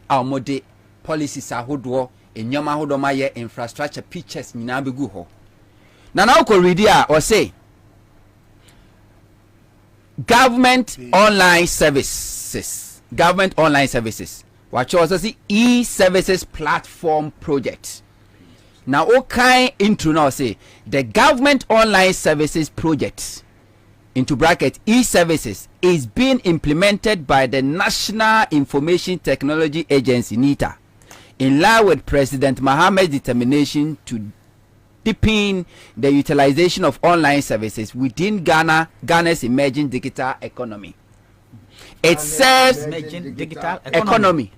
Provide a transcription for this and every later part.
mode policies ahodo enyama ahodo ma ye infrastructure pictures nyina begu ho na na ko read here or say government online services what you also see e-services platform project. Now okay intro now say the government online services project into bracket e-services is being implemented by the National Information Technology Agency NITA in line with President Mohammed's determination to deepen the utilization of online services within Ghana's emerging digital economy. It serves digital economy.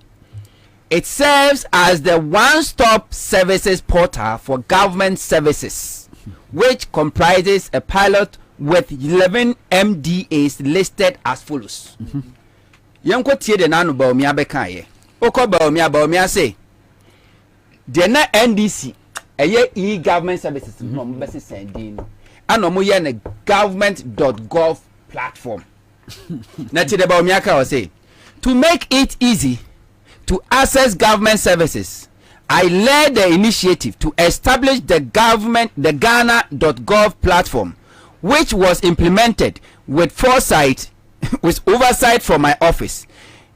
It serves as the one-stop services portal for government services, which comprises a pilot with 11 MDAs listed as follows. Yanko tie de nanu ba omi abeka ye. Oko ba omi say de na NDC eye e-government services no mbese sending ano mo ye na government.gov platform. Na tie de ba omi aka say to make it easy to access government services, I led the initiative to establish the Ghana.gov platform, which was implemented with foresight, with oversight from my office.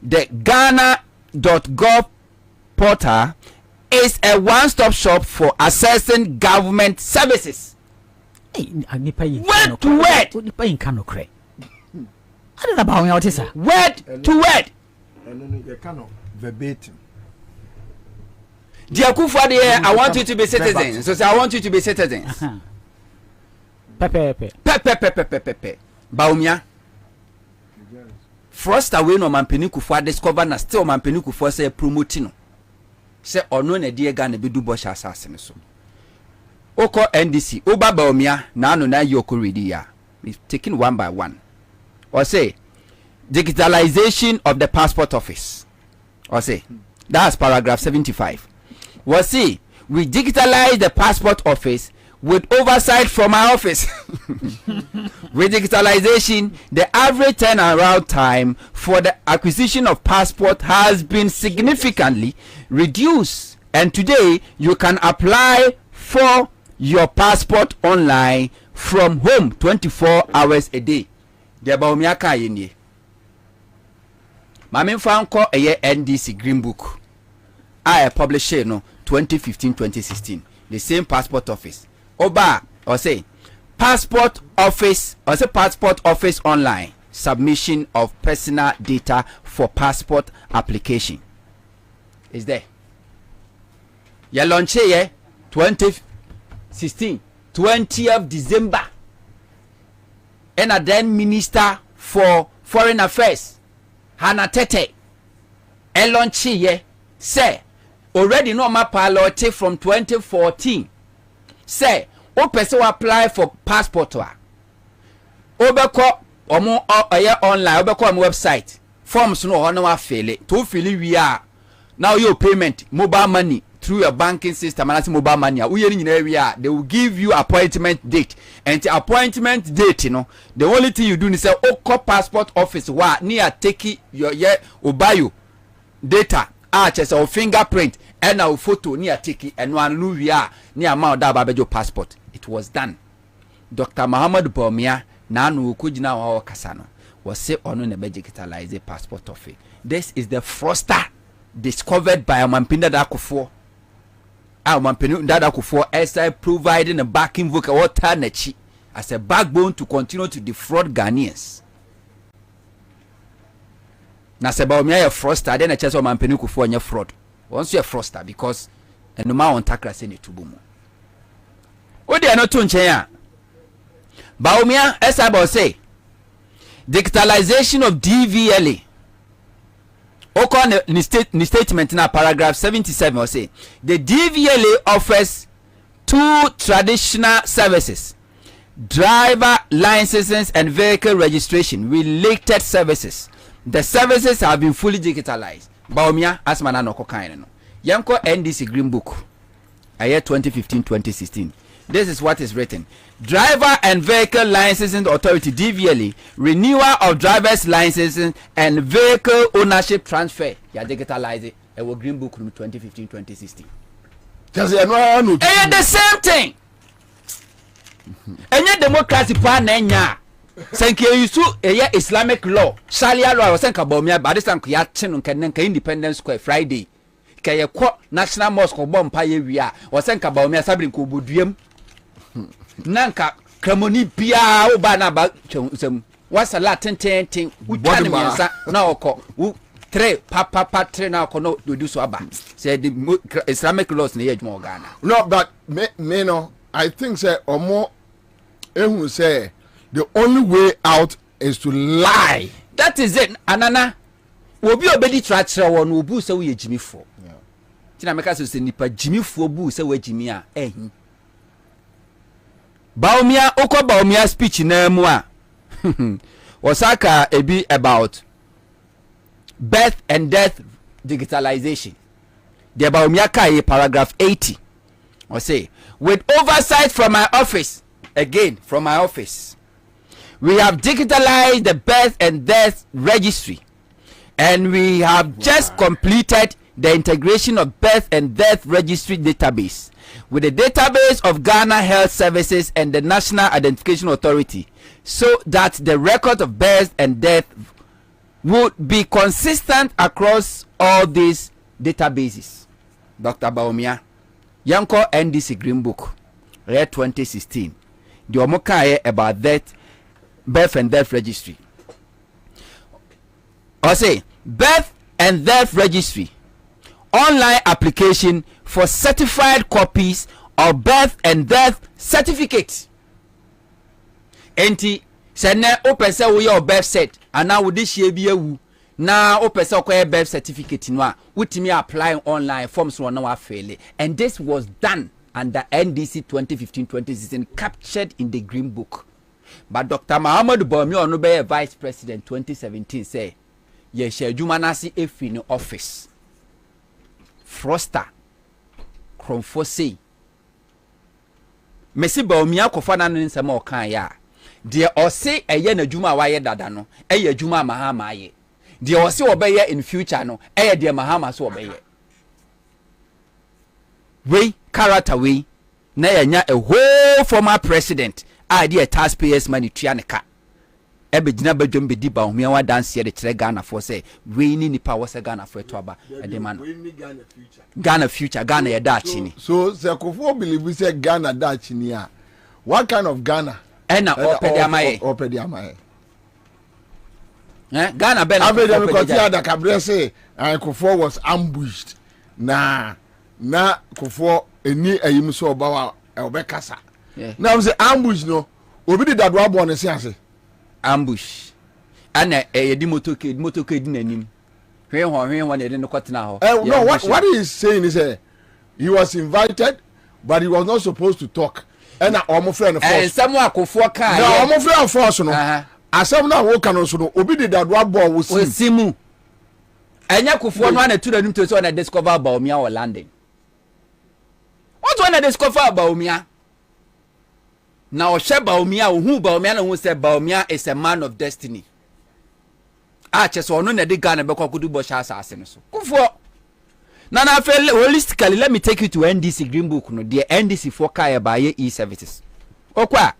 The Ghana.gov portal is a one-stop shop for accessing government services. Word to word. Word to word. Verbatim. Dear Kufade, I want you to be citizens. So I want you to be citizens. Pepe. Baumia. First away no mampeni Kufade discover na still mampeni Kufade say promoting. Say ono na die Ghana be do bosh assassin so. Oko NDC, Oba Baumia, na no na yoko ready ya. We've taken one by one. Or say digitalization of the passport office. Or say that's paragraph 75. Or say we digitalize the passport office with oversight from our office. With digitalization, the average turnaround time for the acquisition of passport has been significantly reduced, and today you can apply for your passport online from home 24 hours a day. The Baumiaka yeni. Mamin Franco a year NDC Green Book. I published no 2015-2016. The same passport office. Oba or say passport office online submission of personal data for passport application is there. Ya launch here 2016 20th December. And a then Minister for Foreign Affairs Hannah Tete launch here say already no my pilot from 2014 say o person apply for passport wa obeko omo online obeko on website forms no ho na wa fill it to fill we are now your payment mobile money through your banking system and mobile money we are they will give you appointment date, and the appointment date the only thing you do is say call passport office wa near take your obayo data just or fingerprint and our photo near take and one we are near mount that passport. It was done. Dr. Muhammad Bomia nanu kujina wa kasano was say onu na digitalize passport office. This is the fraudster discovered by Mampinda Dakufo. Mampinda Dakufo as providing a backing vocal alternative as a backbone to continue to defraud Ghanaians. Na se Bomia a fraudster, then a chance of Mampinu Kufo and fraud. Once you're a fraudster because and no man on takra send it to boom. Oh, they are not tunche. Baumia, as I will say, digitalization of DVLA. Okon ni statement in paragraph 77 will say the DVLA offers two traditional services: driver licenses and vehicle registration related services. The services have been fully digitalized. Baumia, as manano kokaino. Yanko NDC Green Book, a year 2015-2016. This is what is written. Driver and Vehicle Licensing Authority DVLA, renewal of driver's licenses and vehicle ownership transfer. You digitalize it. a green book 2015-2016. Just no. The same thing. And democracy pan enya. Senke yusu Islamic law. Sharia law was senka bomia but this time ya chin nka Independence Square Friday. Kaya kwa National Mosque bom pa ye wia. Was senka bomia sabrin ko boduem. Nanka kramoni bia oba na ba twem. Was a Latin ten utani miensa na oko. 3 papa 3 na oko no do so aba. Say the Islamic laws na ye djuma Ghana. No, but me no, I think say omo ehun say the only way out is to lie. That is it. Anana obi obedi tratra won obu se we jimifo. Yeah. Tina meka so se nipa jimifo bu se we jimi a ehin. Baumia okwa Baumia speech na mu a. Osaka ebi about birth and death digitalization. The Baumia kai paragraph 80. Or say, with oversight from my office, again from my office, we have digitalized the birth and death registry, and we have just completed the integration of birth and death registry database with the database of Ghana Health Services and the National Identification Authority, so that the record of birth and death would be consistent across all these databases. Dr. Baumia, Yanko NDC Green Book, Year 2016. The Omokaye about that birth and death registry. Or say birth and death registry online application for certified copies of birth and death certificates. Enti sene open say we your birth set and now with this year be a now open say ko birth certificate no a wutimi applying online forms no na fail, and this was done under NDC 2015-2016 captured in the Green Book. But Dr. Muhammad Baumia no be vice president 2017 say ye share jumanasi efi no office froster kromfo say Messi Baumia kofa na nsem o kan ya de o say eye na juma wa ye dada no eye juma mahama ye de o say obeye in future no eye de mahama so obeye we character we na yanya a whole former president idea taxpayers money tuaneka ebe gina badwom be di Baumia wa dance here de kire Ghana for say we ni nipa wo say Ghana for to aba e de man Ghana future Ghana ye da chini so Sekofo believe say Ghana da chini a what kind of Ghana ena opedi amaye Ghana be na opedi because the Cabre say Sekofo was ambushed na Kofo eni ayim so oba wa obekasa now say ambush no obi di dadwa bo ne se ambush ana di motoke di nanim hwen de no kwatena ho no what he is saying is he was invited but he was not supposed to talk and omo friend force and some akofo kan no omo friend force no asem na wo kan so no obi di dadwa bo wo simu enya kofo no na tu nanim to so na discover Baumia or landing. What when I discover Baumia? Now Baumia who Baumia who said Baumia is a man of destiny. Just one no de Ghana be kwakudu bo sha asase so. Kufo. Na feel holistically let me take you to NDC Green Book no the NDC for kai by e-services. Okwa.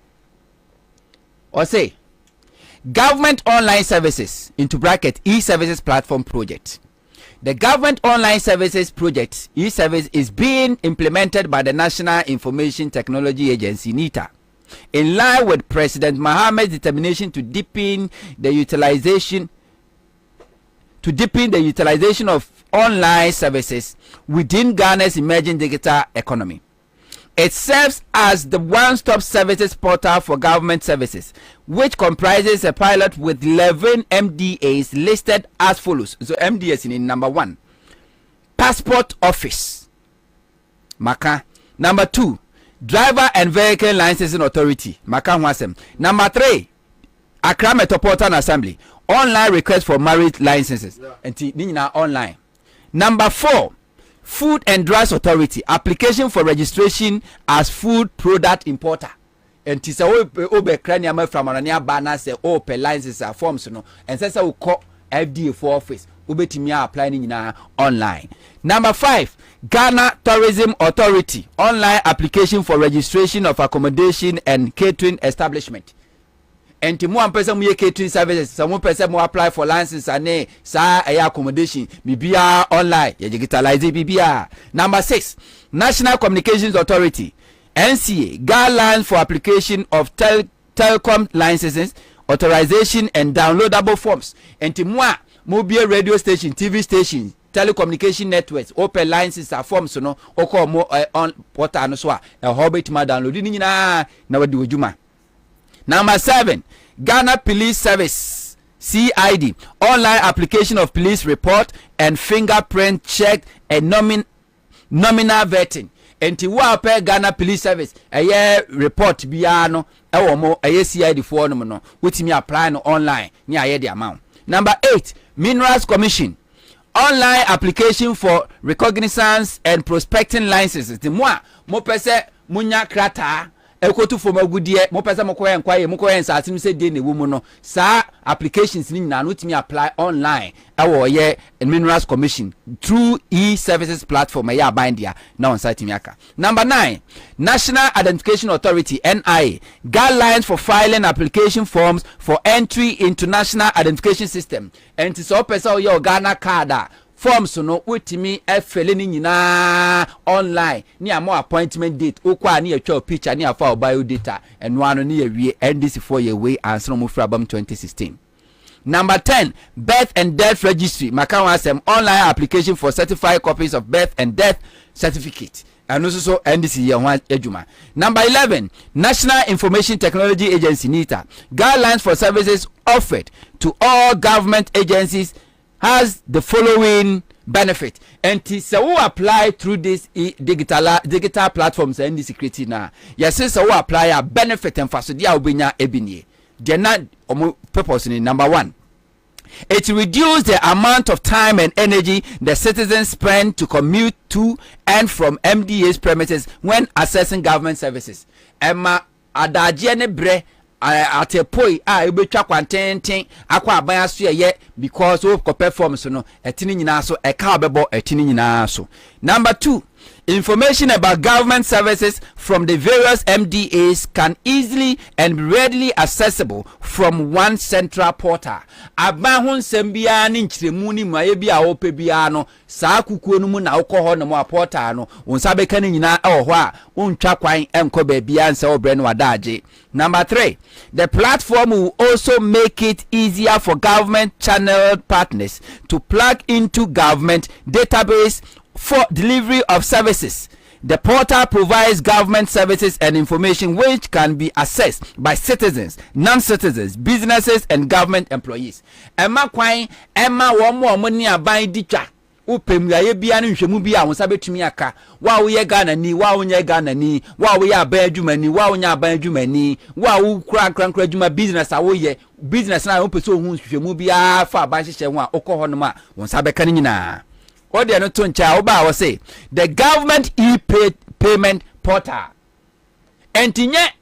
Or say government online services into bracket e-services platform project. The Government Online Services Project, e-service, is being implemented by the National Information Technology Agency, NITA, in line with President Mohammed's determination to deepen the utilization of online services within Ghana's emerging digital economy. It serves as the one-stop services portal for government services, which comprises a pilot with 11 MDAs listed as follows. So MDAs in number 1, Passport Office. Maka. Number 2, Driver and Vehicle Licensing Authority. Maka Nwasem. Number 3, Accra Metropolitan Assembly. Online request for marriage licenses. And online. Number 4, Food and Drugs Authority, application for registration as food product importer. And tisa obe krania me from anania bana say open licenses are forms no and say we call FDA for office ubetimi apply ni nyina online. Number 5, Ghana Tourism Authority online application for registration of accommodation and catering establishment. Enti mo ampesa mo ye catering services, so mo pesa mo apply for license ane sa accommodation bibia online, ye digitalize bibia. Number 6, National Communications Authority NCA guidelines for application of telecom licenses, authorization and downloadable forms. Enti mo be radio station, TV station, telecommunication networks, open licenses are forms no oko mo on portal no so a hobit ma download ni nyina na wadi wajuma. Number 7, Ghana Police Service CID online application of police report and fingerprint check and nominal vetting. Enti wa pe Ghana Police Service report biya no ewo mo CID for no wetimi apply no online ni aye the amount. Number 8, Minerals Commission online application for recognizance and prospecting licenses. The mo pese munya krata ekotu for magudie mo pese mo koye nkwaye mo koye nsase se de ne wo mu no sa applications ni na no timi apply online ewo ye Minerals Commission through e-services platform ya bindia na on site mi aka. Number 9, National Identification Authority NIA guidelines for filing application forms for entry into National Identification System. And so pesa o Ghana card forms no wetimi efele ni nyina online ni amo appointment date okwa ni atwa picture ni afa bio data eno ano ni yawie NDC 4 year way answer mo fra bam 2016. Number 10, Birth and Death Registry makawa asem online application for certified copies of birth and death certificate. And also NDC ejuma. Number 11, National Information Technology Agency NITA guidelines for services offered to all government agencies has the following benefit. And so who apply through this digital platforms and the security na yes so who apply a benefit and facility obenya ebinye jena omo purpose ni. Number 1, it reduces the amount of time and energy the citizens spend to commute to and from MDAs premises when accessing government services. Emma adaje ne bre atepoi ebetwa kwantenten akwa aban aso ye because of performance no etini nyina so eka obebo etini nyina so. Number 2, information about government services from the various MDAs can easily and readily accessible from one central portal. Aban ho nsem bia ni nkyiremu ni maye bia wo pe bia no saa kukuo no mu na wokɔ no mo portal no wonsa beka ni nyina ɛwɔ hɔ a wontwa kwan enko ba bia nsa obre no wadaje. Number 3, the platform will also make it easier for government channel partners to plug into government database for delivery of services. The portal provides government services and information which can be accessed by citizens, non-citizens, businesses and government employees. Emma kwan emma wo mo ni aban ditwa upem ya bia no nhwemu bia won sabetumi aka wa wo ye Ghana ni wa wo nye Ghana ni wa wo ye aban adwuma ni wa wo nya aban adwuma ni wa wo kura adwuma business a wo ye business na wo pese ohun nhwemu bia fa aban hyehye ho a okɔ hɔ no ma won sabeka ni nyina. What they are not to oba was say the government payment portal. And tinye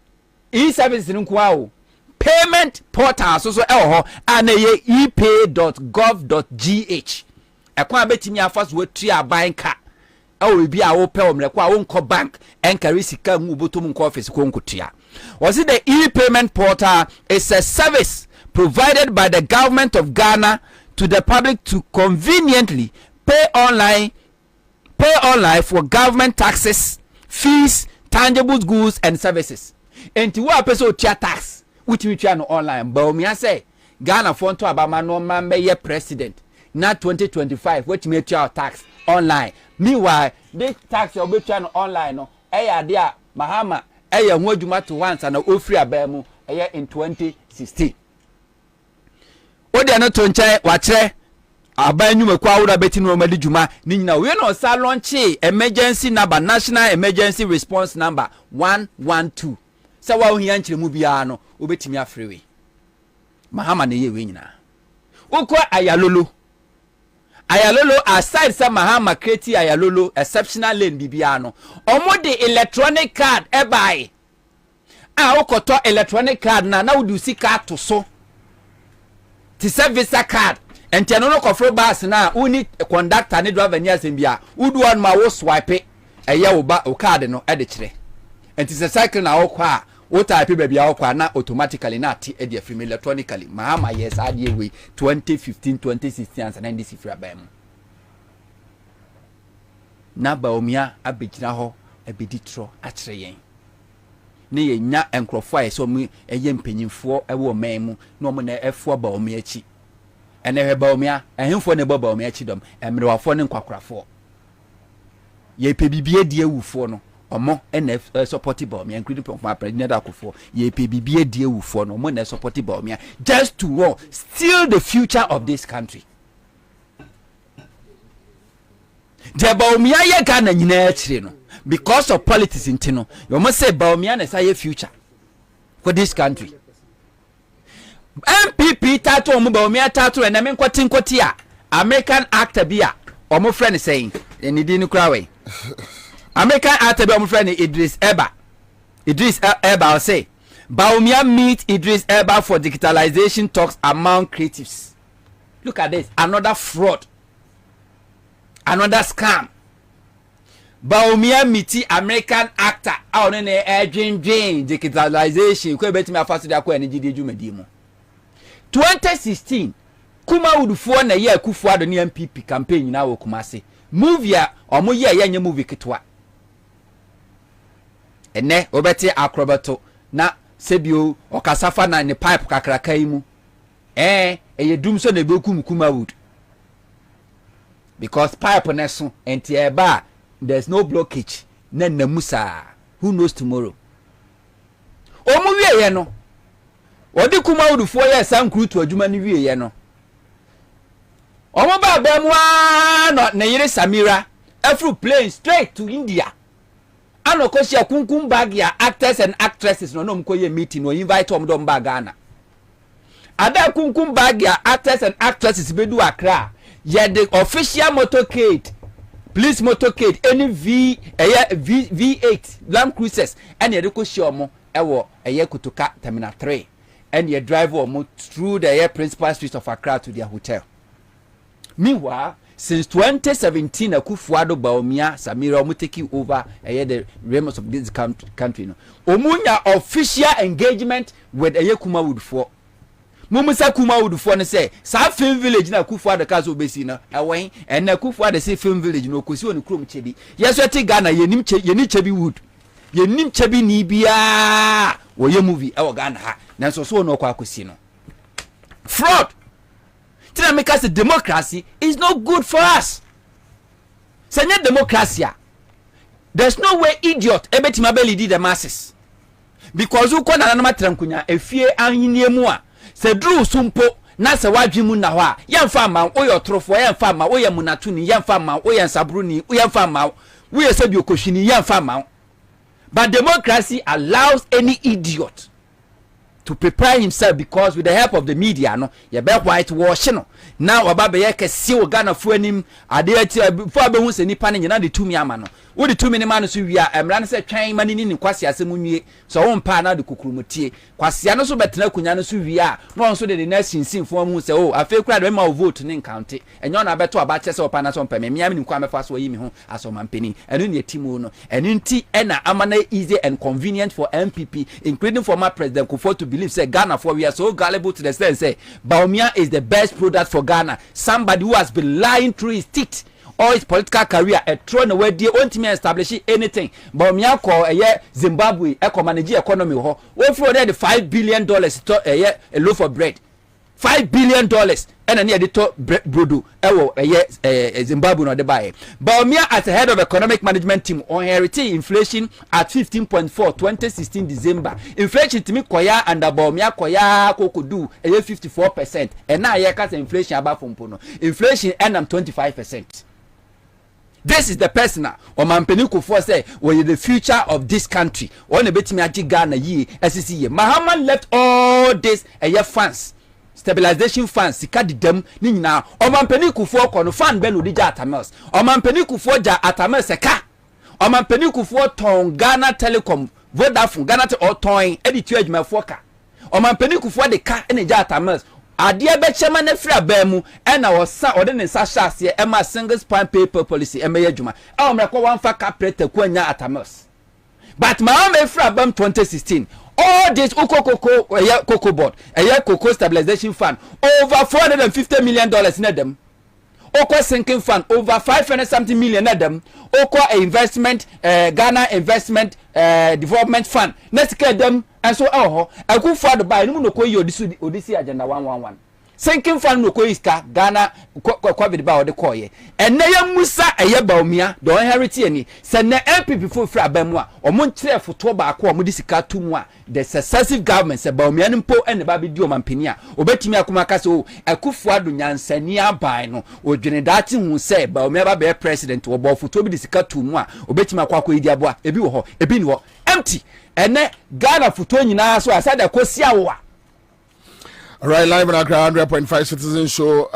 e-service nkwao payment portal so and epay.gov.gh. Ekwa betimi afas wetu aban ka. Bi a wo pe omlekwa wo nko bank enkari sika ngu botom nko office ko nkotua. Was it the e-payment portal is a service provided by the government of Ghana to the public to conveniently pay online for government taxes, fees, tangible goods and services. And to what person tia tax which we try no online. But me I say Ghana phone to Obama no man be president. Not 2025 which me try tax online. Meanwhile, this tax you be try no online no. Eya dia Mahama eya ho adwuma to once and ofri abamu eya in 2016. Odi ana to nche wa kire abanyu mekwa wura beti no mali juma ni nyina we no sa launch emergency number, national emergency response number 112. Sa wa ohia nkyeremu bia no obetimi afrewe Mahama ne ye we nyina ukwa ayalolo aside sa Mahama create ayalolo exceptional lane bibia no omo de electronic card e buy ukoto electronic card na wudi sika to so ti visa card enti no no kofro bus na uni conductor ne driver ni asembia udu on ma wo swipe eye wo ba o card no e de kire enti se cycle na wo kwa wo type ba bia wo kwa na automatically na ati e de free electronically mahama yes ade we 2015 2016 and 90 free abam na ba omia abegina ho abedi tro a kire yen ne ye nya enkrofo aye so mu eye mpanyimfo e wo man mu na omo na efo ba omia achi ene heba omia ehemfo ne baba omia achi dom emrewafo ne nkwakrafo ye pebibie die wufo no omo ene support ba omia including from president akufo ye pebibie die wufo no omo na support ba omia just to steal the future of this country. The Baumia ye Ghana nyina achire no because of politics intino you must say Baumia na say future for this country. MPP tattoo omo Baumia tattoo and men kwati a American actor bia omo friend saying enidi ni kura we American actor bia omo friend Idris Elba will say Baumia meet Idris Elba for digitalization talks among creatives. Look at this, another fraud. Another scam. Baumia miti American actor out in a dream digitalization kwe beti me afaso de akwa eniji de dwumadi mu 2016 kuma udufo na ye akufo ado ne MPP campaign na wo Kumase movie a omo ye nye movie ketwa ene obeti akrobato na sebio okasafa na ne pipe kakraka yi mu eye dum so na bekum kuma wood because pipe na so enti eba there's no blockage na namusa who knows tomorrow omu wie ye no odi kuma udufo ye sankru to adwuma ni wie ye no omo ba ba mu no na yire Samira afru plane straight to India anokoshi akunkum bag ya actors and actresses no mkoye meeting no invite om dom ba Ghana ada kunkum bag ya actors and actresses bedu Accra ye the official motorcade police motorcade any V8 Land Cruisers and ye ko shiomo ewo eye kutuka terminal 3 and ye drive omo through the principal streets of Accra to their hotel. Meanwhile, since 2017 Akufo-Addo Baumia Samira omo taking over the realms of this country no omunya official engagement with Kuma Woodfo Mumusa Kuma Woodfo ne say sa film village na Akufo-Addo kazo besi na ewen and Akufo-Addo say film village no kosi oni krom chebi yeso ti Ghana yenim chebi wood yenim chebi ni bia wo ye movie e wo Ghana ha na so no kwa kosi no fraud. Because the democracy is not good for us. Say democracy. There's no way idiot ebetimabeli did the masses. Because who kona na matrankunya efie anyiniemu a se dru sumpo na se wadwimu na ho a yemfa ma oyo trofo yemfa ma oyo munatuni yemfa ma oyo nsabruni yemfa ma we se bi okohwini yemfa ma. But democracy allows any idiot to prepare himself because with the help of the media no ye be whitewash no now oba be ye kese wo Ghana fu anim ade ati fu abehu se nipa ne nyina de tumi ama no wo de tumi ne ma no so wia emra ne se twan ma ni kwase asem nwie so wo mpa na de kukurumutie kwase no so betena kunya no so wia no so de na sinsin fu amu se o afi kura de ma vote ne nkante enyo na beto aba che se opa na so mpa me miam ni kwa mefa so yi me ho asoma mpeni enu ne timu no enu nti ena amana easy and convenient for MPP including former president Kufuor to believe say Ghana for we are so gullible to the sense say Baumia is the best product for Ghana. Somebody who has been lying through his teeth all his political career and thrown away the won't me establish anything. Baumia call a Zimbabwe eco manage economy ho. We for there the $5 billion to a loaf of bread. $5 billion and near the top brodo Zimbabwe no de buy. Baumia as the head of economic management team inherited inflation at 15.4 2016 December. Inflation to me koya and Baumia koya kokudu 54% and now here cause inflation about from pono. Inflation and 25%. This is the person or Mampeni Kufuor say well the future of this country. On a bit me aji Ghana ye SCC. Mahama left all this funds. Stabilization funds sika didam ni nyina Omampeni Kufuor kono fan belo di ja Atamels Omampeni Kufuor ja Atamels seka Omampeni Kufuor ton Ghana Telecom Vodafone Ghana te oton edi tu adwumafoɔ ka Omampeni Kufuor de ka ene ja Atamels adeɛ bɛkyɛma na fira baamu ɛna wɔsa ɔde ne nsa hyɛ aseɛ ɛma single span paper policy ɛmɛyɛ adwuma ɛwɔ mmerɛkɔ wɔmfa carpenter kuanya atamos but ma wɔn fira bam 2016 all this ukokoko ɛyɛ cocoa board ɛyɛ cocoa stabilization fund over $450 million na dem okwa sinking fund over 500 something million na dem okwa investment Ghana investment development fund na sika dem enso ho akufo do buy no ko yi odisi agenda 111 sinking fund no ko iska Ghana covid ba ode koye enne ya musa eye baomia do inherit ani se na MPP fo fra abamu a omo nkyere foto ba ko omo disika tumu a the successive government se baomia npo ene ba bi di omampani a obetimi akoma ka so akufo ado nyansani aban no odwene date hu se baomia ba be president wo bo foto bi disika tumu a obetimi akwa idi abo a ebi wo ho ebi ni wo empty ene Ghana foto nyina so asada kosia wo a. All right, live on Accra 100.5 Citizen Show.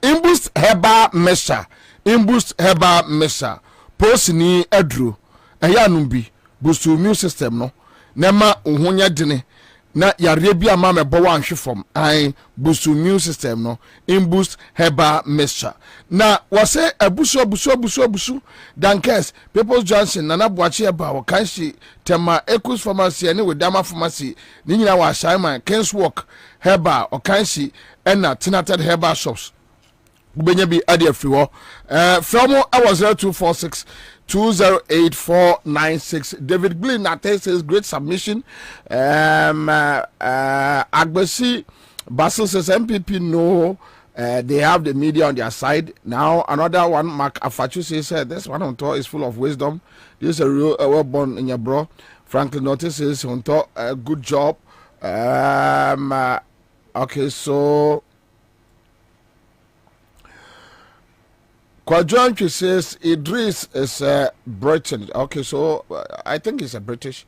Imboost Heba Mesha. Imboost Heba Mesha. Post ni Edru. Eya numbi. Boost immune system no. Nema uhunya dine. Na yarebi ama me bo wan hwefom. Ai boost immune system no. Imboost Heba Mesha. Na wase abusu dankes People's Johnson Nana Boachi eba wakanshi tema Ekus Pharmacy ene Wedama Pharmacy ni nyina wa Shaiman Kens Walk Heba okanshi ena Tinated Heba shops ubenya bi ade afriwo from was 0246 208-496. David Glynn says great submission. Agbesi Basil says MPP no. They have the media on their side. Now, another one, Mark Afachu says, this one on top is full of wisdom. This is a real well born in your bro. Franklin Notice says, on top, good job. Okay, so Quadranchi says, Idris is Britain. Okay, so I think he's a British.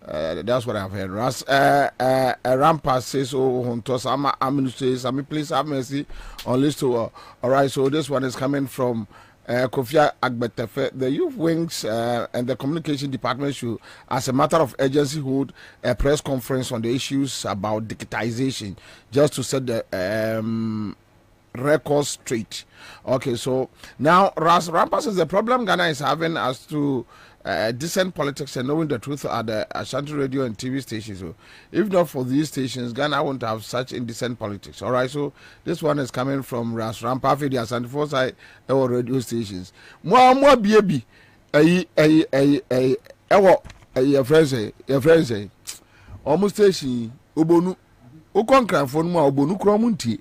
That's what I've heard. Rampa says, oh, Hontos, I'm says, please have mercy on list to. All right, so this one is coming from Kofia Agbetefe. The youth wings and the communication department should, as a matter of urgency, hold a press conference on the issues about digitization, just to set the record straight. Okay, so now Rampa says the problem Ghana is having as to decent politics and knowing the truth at the Ashanti radio and TV stations. So if not for these stations, Ghana won't have such indecent politics. All right, so this one is coming from Ras Rampa for the Ashanti Foresight or radio stations. More baby, your friends say, almost station, Obonu, Okonkran for more Obonu Kromunti,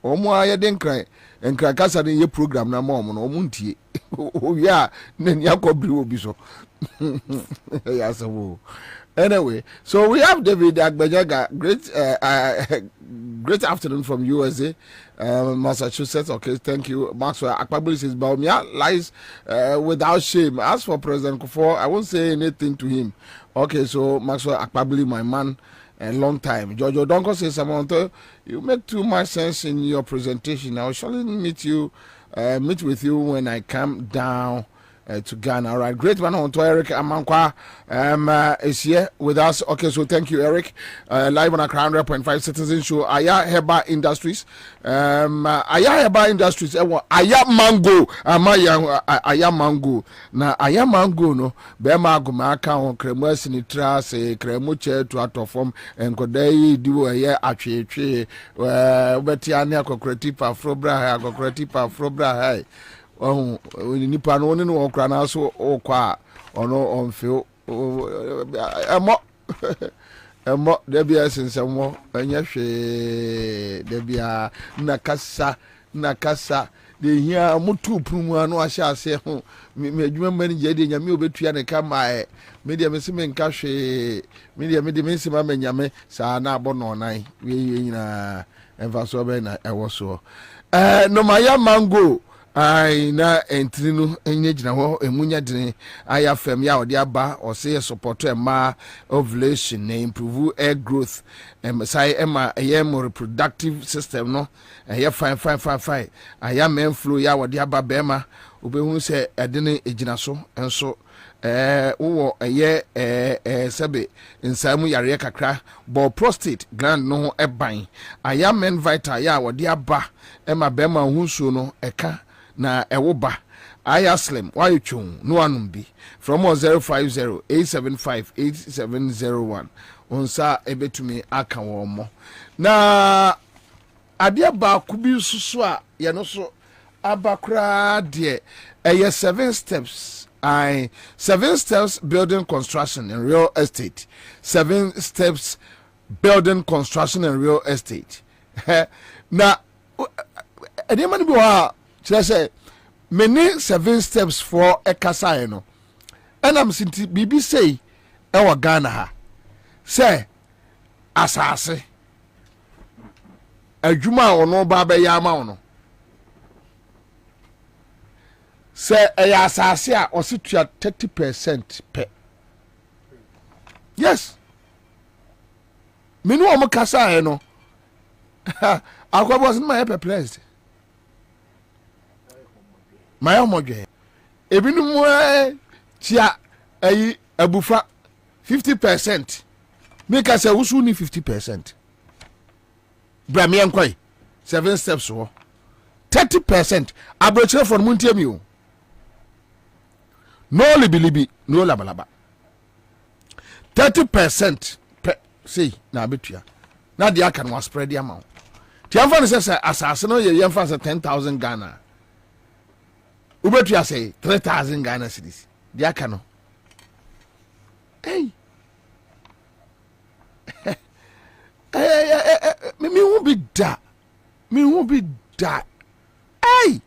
or more I didn't cry. And Krakasa in your program na mom no muntie. Oh yeah, then Yakob will be so. Yes, anyway, so we have David Agbajaga. Great afternoon from USA, Massachusetts. Okay, thank you. Maxwell Akpabili says Baumia lies without shame. As for President Kufuor, I won't say anything to him. Okay, so Maxwell Akpabili, my man. A long time. Jojo Donko says, Samantha, you make too much sense in your presentation. I will surely meet with you when I come down to Ghana. All right, great man on to Eric Amankwa is here with us. Okay, so thank you, Eric. Live on Accra 100.5 Citizen Show. Aya Heba Industries. Aya Heba Industries. Aya Mango. Aya Mango. Na Aya Mango no. Bema gumaka on cremus ni tras cremuche to atofom and kodai do a year atwe. Betiane akokratipa frobra akokratipa frobra hai. Oh, nipa no ne no okra na so okwa ono onfeo emo de bia sensemo anya hwe de bia na kasa de hia mutu prumu anu ahya ase ho me adwuma mani je de nyame obetua ne kama me de me se me nka hwe me de me se ma nyame sa na abo no nan we nyina enfa so be na ewo so no maya mango ai na entrinu enye gina ho emunya dine aya fam ya ode aba o se support ema ovulation na improve egg growth sai ema more reproductive system no fine aya men flow ya ode aba bema obehunu se edene ejina so enso wo sebe nsamu yare kakra bo prostate gland no eban aya men vital ya wode aba ema bema hunsuo no eka na ewo ba aya slim why chun no anum bi from 050-875-8701 onsa ebetumi aka wo mo na ade ba kubi susu a ye no so abakra de 7 steps 7 steps building construction and real estate 7 steps building construction and real estate na ade man bi wa kire say many 7 steps for ekasa no enam sinti bibi say e wa Ghana ha say asase adwuma ono ba be ya ma ono say eya asase a ositua 30% pe yes menu o mukasa no akwabo sin my perplexed my omodwe ebinum tia ayi abufa 50% make us wusu ni 50% bra me enkwai 7 steps wo 30% abrochire for muntiemi o no libilibi no labalaba 30% see na betua na dia kan was spread dia ma ti amfa ne say asase no ye yemfa say 10,000 Ghana ubetua say 3,000 Ghana cedis dia kan no hey me won't be that hey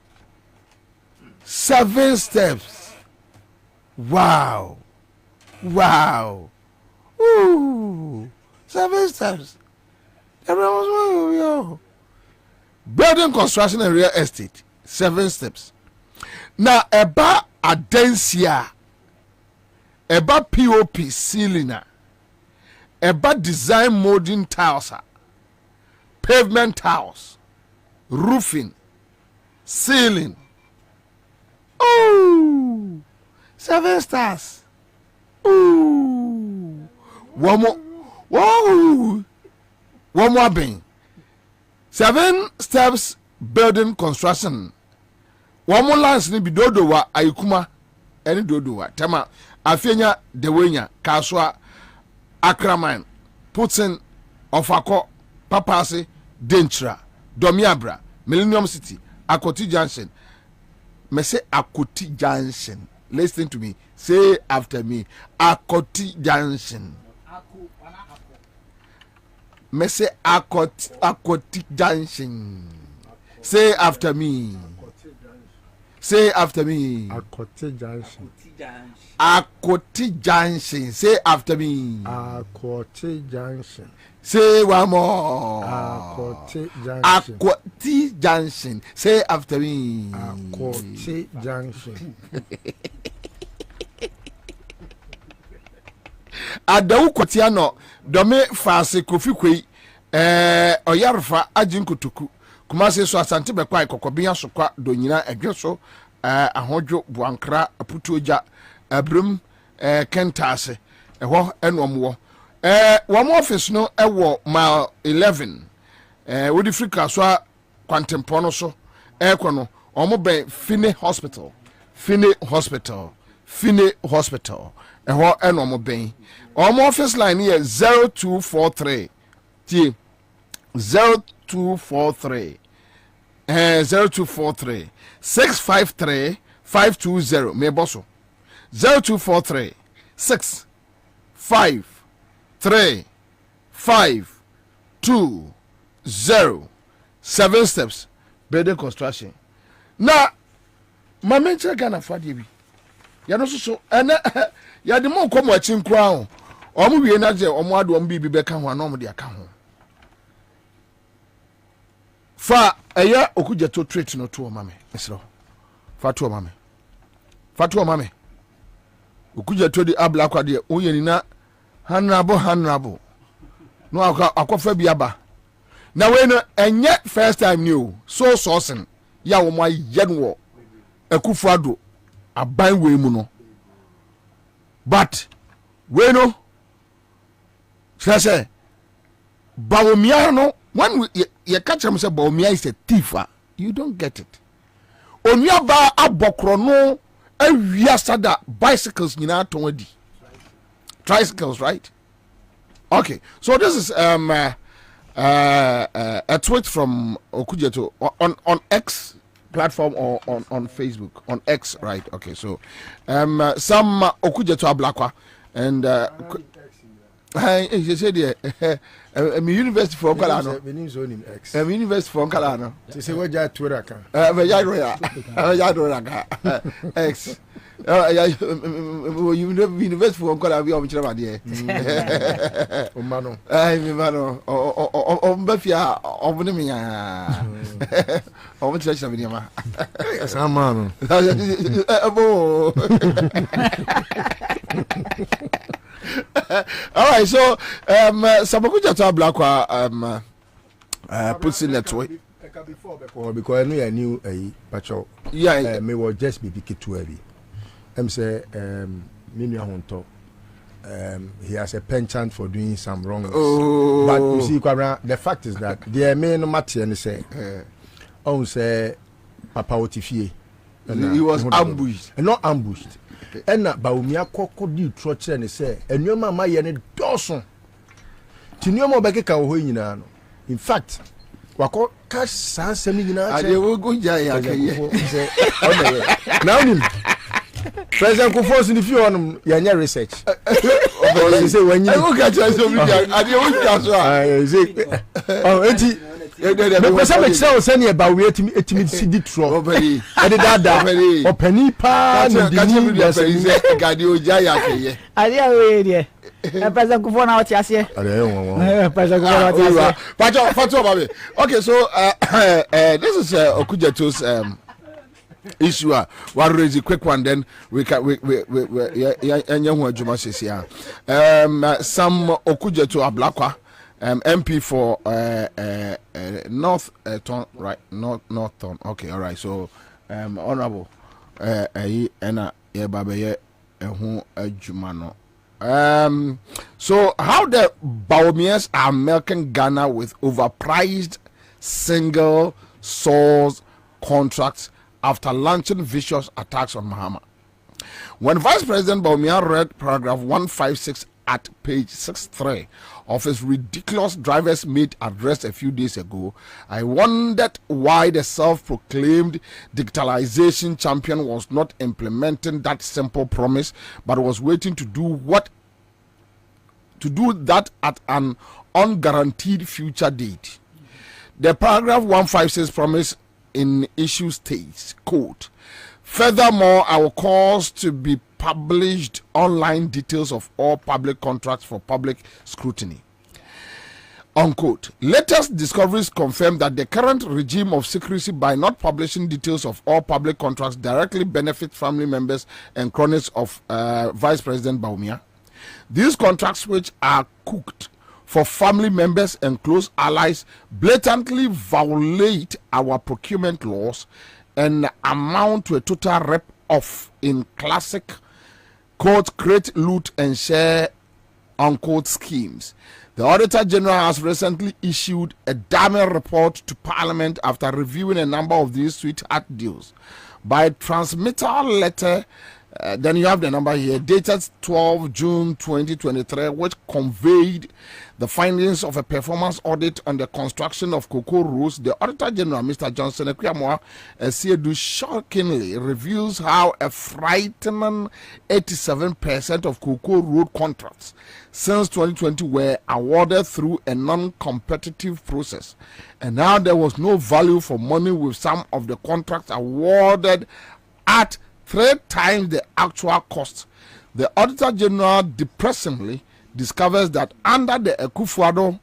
7 steps wow ooh 7 steps building construction and real estate 7 steps now eba adensia eba POP ceiling eba design molding tiles pavement tiles roofing ceiling ooh 7 stars ooh one more being 7 steps building construction one more lines ni bidodo wa ayikuma eni dodo wa tema afenya dewenya kaswa akraman putin ofako papase dentra domiabra millennium city akoti junction me say akoti junction listen to me say after me akoti junction me say akoti junction say after me say after me akoti junction akoti junction say after me akoti junction say one more akoti junction akoti junction say after me akoti junction adawu kotia no dome fase kofi kwei oyarfa ajinkutuku kumase so asante be kwai kokobia so kwa donyina edweso ahodwo buankra aputuoja abrum kentase eho enomwo one office no ewo mile 11 wodi frika so kwantempo no so ekono omo ben Fine hospital eho enomo ben omo office line here 0243 t 0243 0243 653 520 me bosso 0243 653 520 7 steps building construction na mamenche Ghana fadie bi ya no so ene ya de mo komo achi nkura ho omo wie na je omo ado omo bibi beka ho na omo de aka ho fa eya okuje to treat no to mame esro fa to mame okuje to di abla kwade oyeni na hanrabo no akofa bi aba na we no enye first time new so sourcing ya wo ma ye no Akufo-Addo aban we mu no but we no say Bawumia no when you catch him say Bawumia is a thief, you don't get it. Onua ba abokro no awia sada bicycles nyina tonwadi. Tricycles, right? Okay, so this is a tweet from Okujeto on X platform or on Facebook on X, right? Okay, so some Okujeto Ablakwa and you said I'm university for Kalano. I'm university for Kalano. They say what you Twitter can. X. University for Kalano. I'm sure about the. Mano. Mano. Bafia. I'm church of Vinima. Yes, I'm man. All right, so Sabakuja to Blakwa puts in that way. Because I know I knew a patrol. Yeah, may well just be too heavy. I'm say Mimi Honto. He has a penchant for doing some wrong. Oh. But you see, the fact is that there may no matter and say, oh, say Papa Otifie. He was ambushed. Not ambushed. And Bawumia koko di troche ne say enwoma ma ye ne doson tinwoma obekeka wo nyina no in fact wako cash sansem nyina ade wo gunja ya kaye now nim president ko force ni fi onum ya nya research o say wanyi wo ka cha so bi ade wo ja so oh enti me pesa me say o say ne ba we etimi sidi tro oberi ade dada opani pa no di say gade o ja ya kaye ade awe de pesa ko for na o ti ase ade won pesa ko for na o ti ase Pacho baby. Okay, so this is Okujeto's issue. We'll raise a quick one, then we can Sam Okujeto Ablakwa, MP for North Ton, right? North Ton. Okay, all right. So honorable ena ye babaye ehu adwumano. So how the Bawumians are milking Ghana with overpriced single source contracts after launching vicious attacks on Mahama. When Vice President Bawumia read paragraph 156 at page 63 of his ridiculous driver's mate address a few days ago, I wondered why the self-proclaimed digitalization champion was not implementing that simple promise, but was waiting to do that at an unguaranteed future date. The paragraph 156 promise in issue states, quote, furthermore, I will cause to be published online details of all public contracts for public scrutiny. Unquote. Latest discoveries confirm that the current regime of secrecy by not publishing details of all public contracts directly benefits family members and cronies of Vice President Bawumia. These contracts, which are cooked for family members and close allies, blatantly violate our procurement laws and amount to a total rip-off in classic quote, create, loot, and share unquote schemes. The Auditor General has recently issued a damning report to Parliament after reviewing a number of these sweetheart deals. By transmittal letter, then you have the number here, dated 12 June 2023, which conveyed the findings of a performance audit on the construction of cocoa roads. The Auditor General, Mr. Johnson Ekuyamwa Siedu, shockingly reveals how a frightening 87% of cocoa road contracts since 2020 were awarded through a non-competitive process, and now there was no value for money, with some of the contracts awarded at 3 times the actual cost. The Auditor General depressingly discovers that under the Akufo-Addo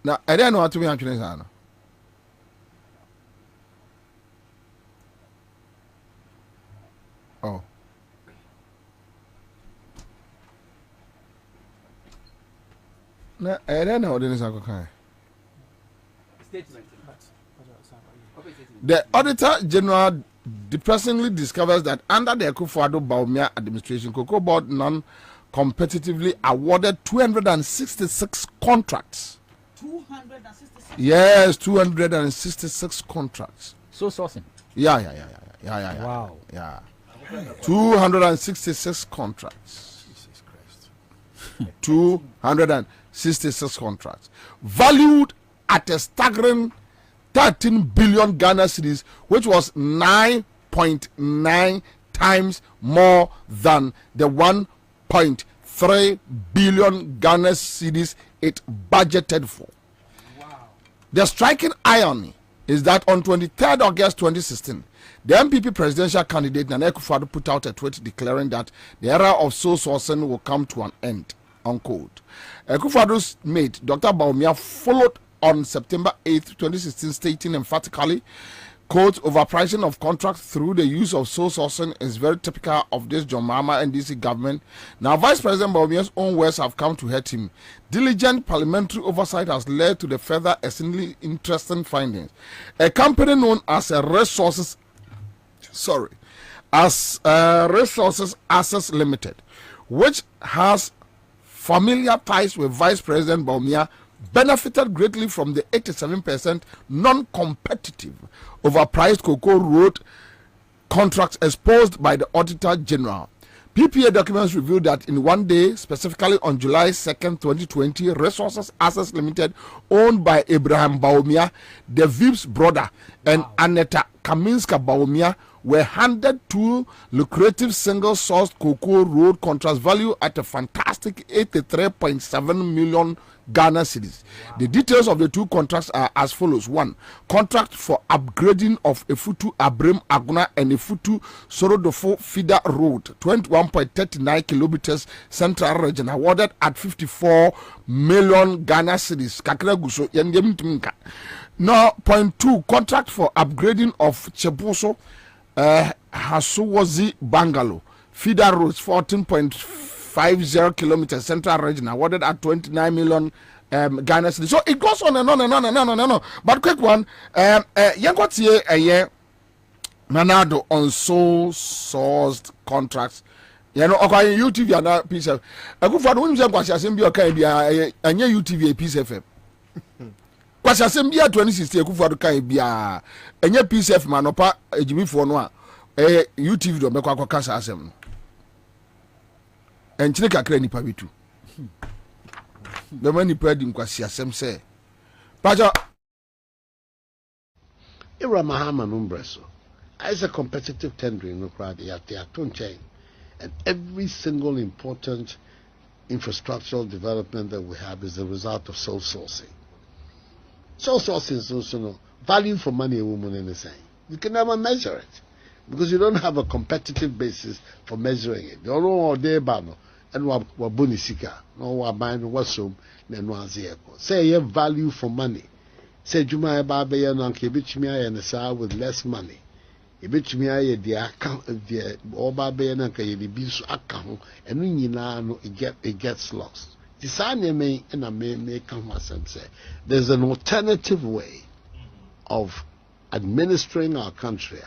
now I don't know what to be actually. Oh. na na ordinance akokan. The Auditor General depressingly discovers that under the Akufo-Addo administration, Cocoa Board non-competitively awarded 266 contracts. 266? Yes, 266 contracts. So sourcing? Yeah. Wow. Yeah. 266 contracts. Jesus Christ. 266 contracts. Valued at a staggering 13 billion Ghana cedis, which was 9.9 times more than the 1.3 billion Ghana cedis it budgeted for. Wow. The striking irony is that on 23rd August 2016, the MPP presidential candidate Nana Akufo-Addo put out a tweet declaring that the era of sole sourcing will come to an end, unquote. Akufo-Addo's mate, Dr. Bawumia, followed on September 8th, 2016, stating emphatically, quote, overpricing of contracts through the use of sole sourcing is very typical of this John Mahama and DC government. Now, Vice President Bawumia's own words have come to hurt him. Diligent parliamentary oversight has led to the further extremely interesting findings. A company known as Resources Access Limited, which has familiar ties with Vice President Bawumia, benefited greatly from the 87% non-competitive overpriced cocoa road contracts exposed by the Auditor General. PPA documents revealed that in one day, specifically on July 2nd, 2020, Resources Access Limited, owned by Abraham Bawumia, the VIP's brother, and Aneta Kaminska Bawumia, were handed two lucrative single-sourced cocoa road contracts valued at a fantastic 83.7 million Ghana cedis. Wow. The details of the two contracts are as follows. One, contract for upgrading of Efutu Abrim Aguna and Efutu Sorodofo Feeder Road, 21.39 kilometers central region, awarded at 54 million Ghana cedis. Now, point two, contract for upgrading of Chebuso Hasuwazi Bangalo Feeder Roads, 14.50 kilometers central region, awarded at 29 million Ghana cedis. So it goes on and on and on and on and on. But quick one, Yankotie Manado on sole sourced contracts. You know, okay, UTV and a piece of a good for the women's assembly, okay, and UTV a piece of kwasi assembly 2016 Akufo-Addo kan bia enye PCF manopa ejimifo no a UTV do mekwa akwa kasa asem no enchire kakra nipa bitu the money paid in kwasi asem say paja Ira Mahama Numbreso as a competitive tendering no crowd at the Aton chain, and every single important infrastructural development that we have is the result of sole sourcing. Sole sourcing is also no value for money a woman in the same. You can never measure it because you don't have a competitive basis for measuring it. You don't know all day bano and wa bonisika no wa buying what's so then was say you have value for money. Say Juma Baba and Kibitchmia and the with less money. Ibitchmia the account the Oba and Kayibisu account and when you know it gets lost. Design me and I may come and say there's an alternative way of administering our country.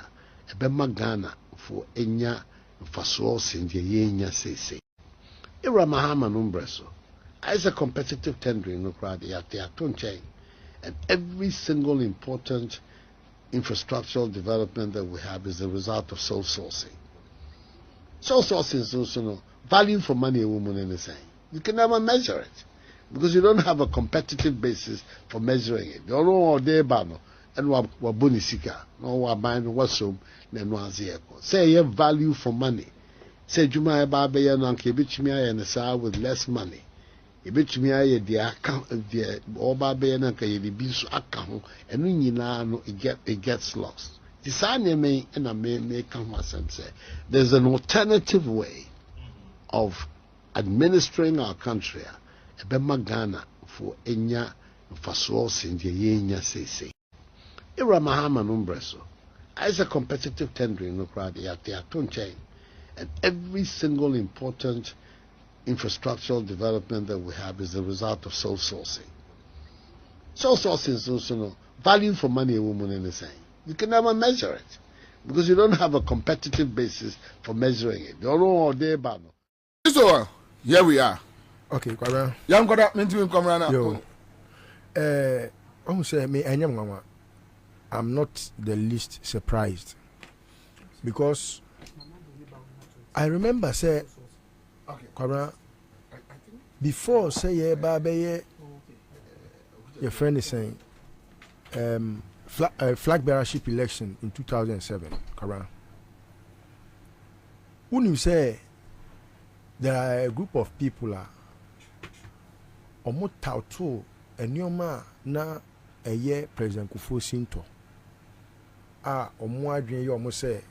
Ebema Ghana for Enya Fasos in the Yenya CC. Ira Mahama Numbreso as a competitive tendering no crowd at the Aton chain, and every single important infrastructural development that we have is the result of sole sourcing. Sole sourcing is also no value for money a woman in the same. You can never measure it because you don't have a competitive basis for measuring it. You don't know all day bano and wa bonisika no wa buying what's so then was say you have value for money. Say Juma Baba and Kibitchmia and the with less money. Ibitchmia the account the Oba and Kayibisu account and when you know it gets lost. Design me and I may come and say there's an alternative way of administering our country. Ebema Ghana for Enya Fasos in the Yenya CC. Ira Mahama Numbreso as a competitive tendering no crowd at the Aton chain, and every single important infrastructural development that we have is the result of sole sourcing. Sole sourcing is also no value for money a woman in the same. You can never measure it because you don't have a competitive basis for measuring it. You don't know all day about it. So here we are. Okay, Kwabena. Young got up into him come around. Yo, say me I'm not the least surprised because I remember say Kwabena before say yeah babe your friend is saying flag bearership election in 2007 Kwabena. When you say there are a group of people omo tauto enioma na eye President Kufuor Sinto omo adwen ye omo se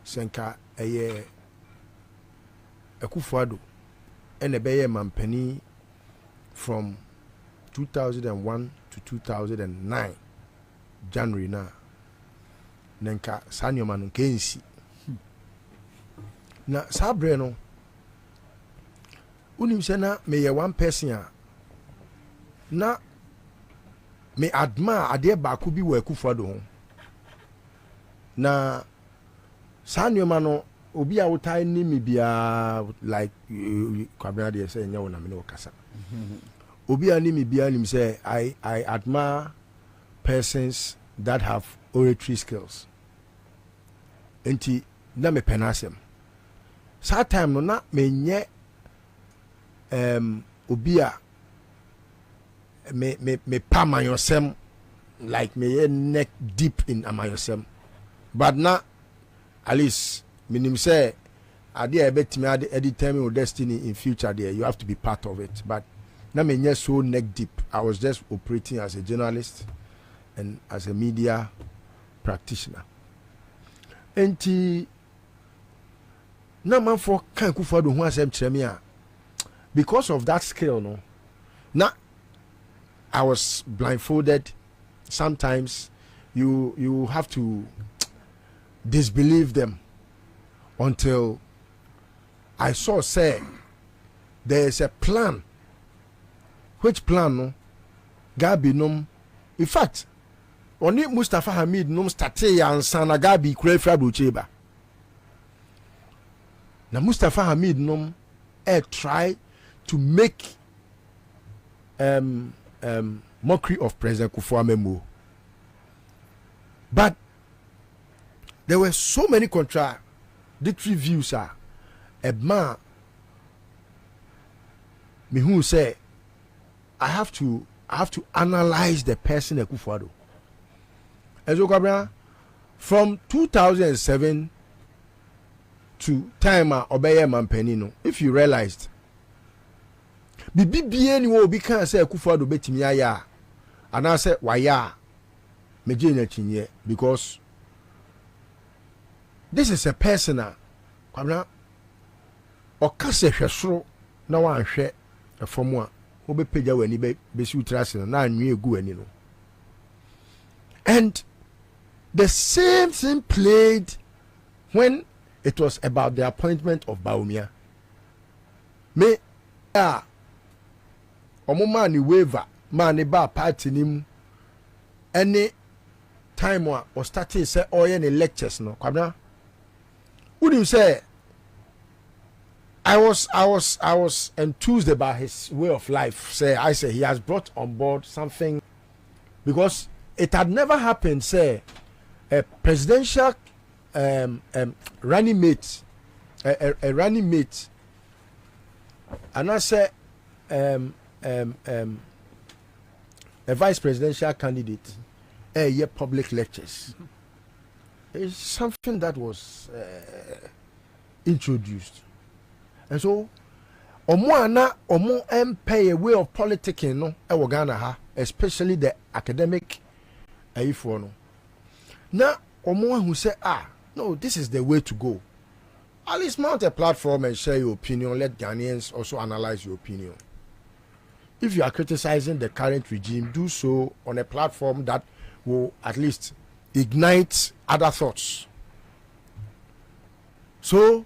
senka eye Akufo-Addo ene beye mampani from 2001 to 2009 January na nenka sanyoma no kensi na sabre no unim se na me ye one person na me adma ade ba ko bi wa Akufo-Addo ho na sanyoma no obi a wotai ni me bia like Kwabena dey say nya wona me no kasa obi a ni me bia nim say I admire persons that have oratory skills enti na me penasem sa time no na me nye obi a me pa mayosem like me neck deep in amayosem but na at least minim say ade e betimi ade determine your destiny in future there you have to be part of it but na me nye so neck deep. I was just operating as a journalist and as a media practitioner enti na man for kan Akufo-Addo ho asem kire me a because of that skill no na I was blindfolded. Sometimes you have to disbelieve them until I saw say there is a plan. Which plan no? Gabi num. In fact, only Mustafa Hamid num starte and sana Gabi Kurefra Bucheba. Now Mustafa Hamid num try to make mockery of President Kufuor. But there were so many contradictory views. A man, me who say, I have to analyze the person Akufo-Addo. As you Kwabena, from 2007 to time Obeye Mampenino, if you realized, BBN will be can say Akufo-Addo betimi aya, and I say waya meje na chinye because this is a personal Kwabena okase hwesoro na wan hwe efomu a obe pagya wani be si utrase na anwe egu ani no. And the same thing played when it was about the appointment of Bawumia. Me omo man ni waiver man ni ba party nim any time or starting say oye ni lectures no Kwabena would you say I was enthused about his way of life. I say he has brought on board something because it had never happened. Say a presidential running mate, a running mate, and I say a vice presidential candidate, public lectures. It's something that was introduced. And so, omo empire way of politicking no e Ghana ha, especially the academic ayifo no. Na omo who say no, this is the way to go. At least mount a platform and share your opinion. Let Ghanaians also analyze your opinion. If you are criticizing the current regime, do so on a platform that will at least ignite other thoughts. So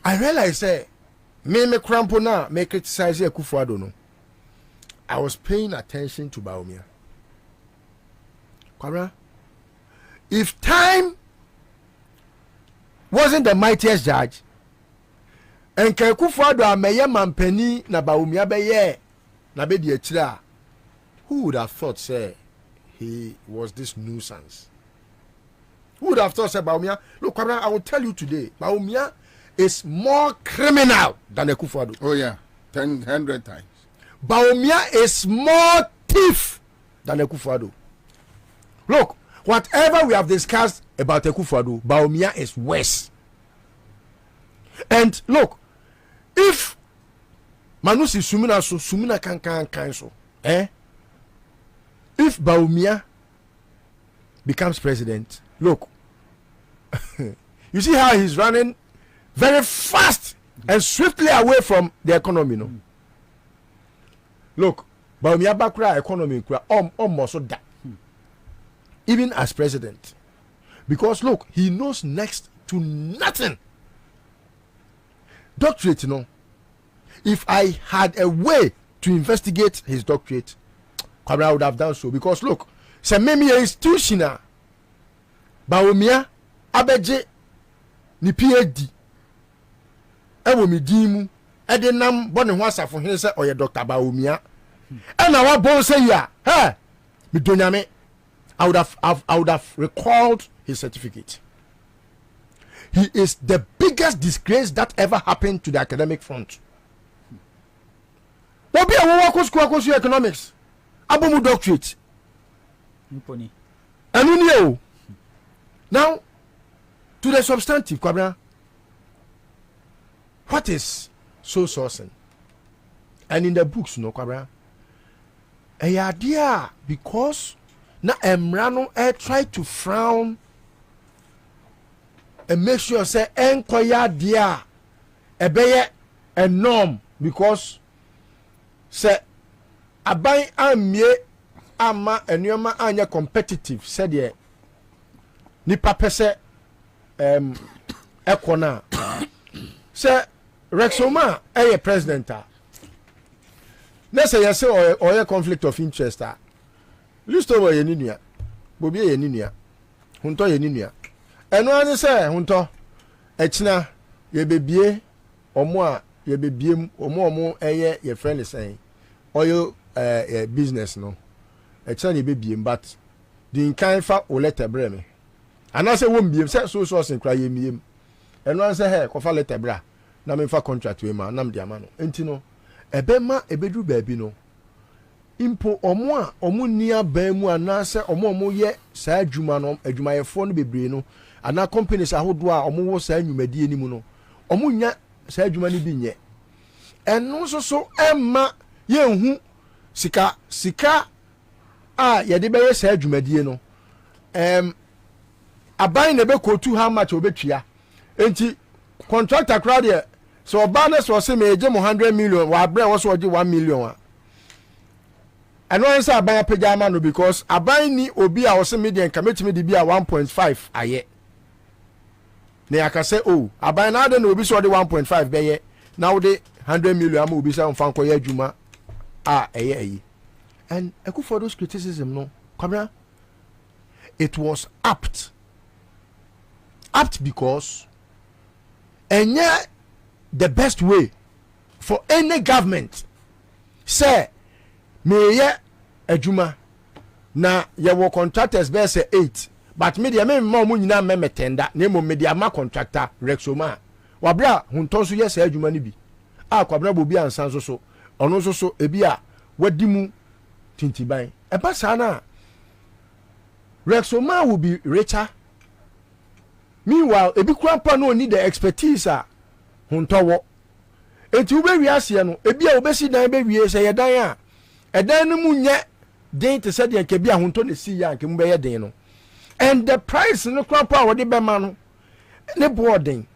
I realize me crampo na me criticize Akufo-Addo no. I was paying attention to Bawumia. Kwabra, if time wasn't the mightiest judge, and Akufo-Addo ameye mampani na Bawumia beye na be di etira, who would have thought say he was this nuisance? Who would have thought say Bawumia? Look, Kwabra, I will tell you today, Bawumia is more criminal than Akufo-Addo. Oh yeah, 100 times. Bawumia is more thief than Akufo-Addo. Look, whatever we have discussed about Akufo-Addo, Bawumia is worse. And look, if Manusi Sumina can so, if Bawumia becomes president, look, you see how he's running very fast and swiftly away from the economy, no? Look, Bawumia bakra economy almost that. Even as president, because look, he knows next to nothing. Doctorate, you know, if I had a way to investigate his doctorate, I would have done so. Because look, se memi institutional Bawumia abeje ni PhD ewo mi dimu ede nam bone ho asafo hene se oye Dr. Bawumia e na wa bon say ya mi donyame. I would have recalled his certificate. He is the biggest disgrace that ever happened to the academic front. What be a work school economics? Abomu doctorate. And now to the substantive, Kwabra. What is soul sourcing? And in the books, no, Kwabra. A idea because na Emrano try to frown and make sure say enkoya dia ebeye a norm because say aban amie ama enuama anya competitive said ye nipa pese ekona say Rexoma eye president na say yes or conflict of interest list over ye ninua bobi ye ninua hunto ye ninua eno ani se hunto echina ye bebie omo a ye bebiem omo eye ye friend say oyo business no echina ye bebiem but din kan fa o letter bre me ana se won biem se so sin kra ye miem eno ani se he ko fa letter bra na me fa contract we ma nam dia ma no enti no ebema ebedu baabi no impo omo nia ban mu anase omo ye saa adwuma no adwumayefo no bebre no ana companies ahodo a omo wo saa nwumadie ni mu no omo nya saa adwuma ni bi nye eno so emma ye hu sika a ye de be ye saa adwumadie no aban na be kotu how much obetua enti contractor crowd here so oba so se me je 100 million wa bre wo so oje 1 million a I know answer aban pejama no because aban ni obi a wose median kametimi de bi a 1.5 aye. Na aka say oh aban na de no obi so de 1.5 be ye. Now de 100 million am obi say on fan koye adwuma a eye. And Akufo-Addo's criticism no, Kwabra, it was apt. Apt because the best way for any government say me ye adwuma na ye wo contractors be say 8 but me de me ma mo nyina me tender na mo me de ama contractor Rexoma wa bra hunton so ye say adwuma ni bi Kwabra bobi ansan so ono so ebi a wadi mu tintiban e ba sa na Rexoma will be richer. Meanwhile ebi krampa no need the expertise a hunto wo enti wo be wiase no ebi a wo be si dan be wie say ye dan a edan no mu nye den te said yanke bia hunto ne si yanke mu be ye den no and the price no krampa wo de be ma no ne boarding